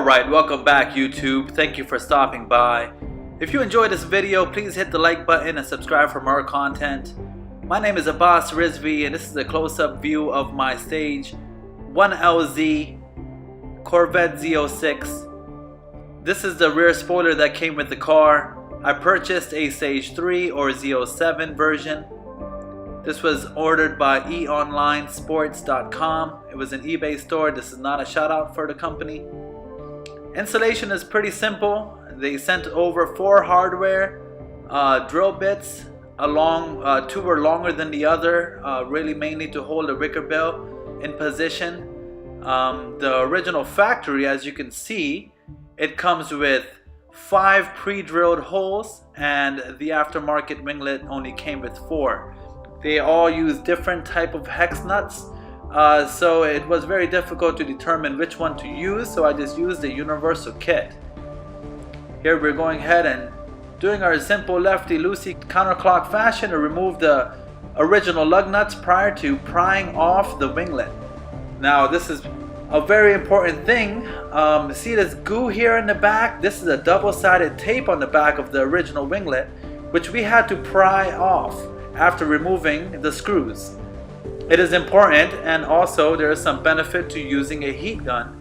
Alright, welcome back YouTube. Thank you for stopping by. If you enjoyed this video, please hit the like button and subscribe for more content. My name is Abbas Rizvi and this is a close-up view of my Stage 1LZ Corvette Zo6. This is the rear spoiler that came with the car. I purchased a Stage 3 or Zo7 version. This was ordered by eonlinesports.com. It was an eBay store. This is not a shout out for the company. Installation is pretty simple. They sent over 4 hardware drill bits. Two were longer than the other, really mainly to hold the wicker bill in position. The original factory, as you can see, it comes with 5 pre-drilled holes, and the aftermarket winglet only came with 4. They all use different type of hex nuts. So it was very difficult to determine which one to use, so I just used the universal kit. Here we're going ahead and doing our simple lefty-loosey counterclock fashion to remove the original lug nuts prior to prying off the winglet. Now this is a very important thing. See this goo here in the back? This is a double-sided tape on the back of the original winglet, which we had to pry off after removing the screws. It is important, and also there is some benefit to using a heat gun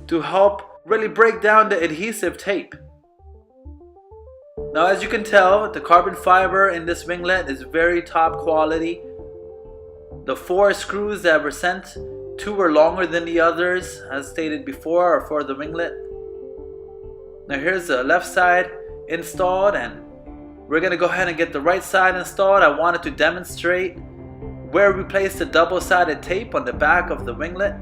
to help really break down the adhesive tape. Now as you can tell, the carbon fiber in this winglet is very top quality. The 4 screws that were sent, 2 were longer than the others, as stated before, are for the winglet. Now here's the left side installed, and we're going to go ahead and get the right side installed. I wanted to demonstrate where we place the double-sided tape on the back of the winglet.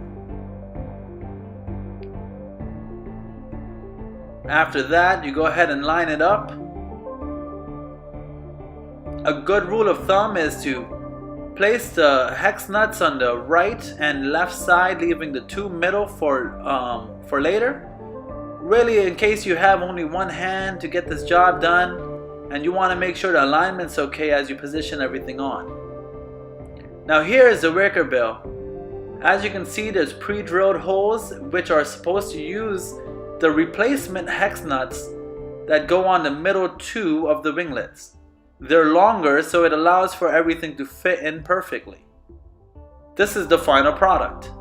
After that, you go ahead and line it up. A good rule of thumb is to place the hex nuts on the right and left side, leaving the 2 middle for later. Really, in case you have only one hand to get this job done and you want to make sure the alignment's okay as you position everything on. Now here is the wicker bill. As you can see, there's pre-drilled holes which are supposed to use the replacement hex nuts that go on the middle 2 of the winglets. They're longer, so it allows for everything to fit in perfectly. This is the final product.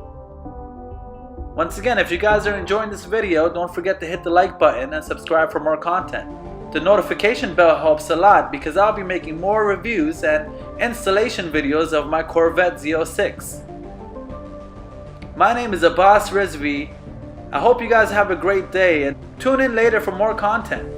Once again, if you guys are enjoying this video, don't forget to hit the like button and subscribe for more content. The notification bell helps a lot because I'll be making more reviews and installation videos of my Corvette Zo6. My name is Abbas Rizvi. I hope you guys have a great day and tune in later for more content.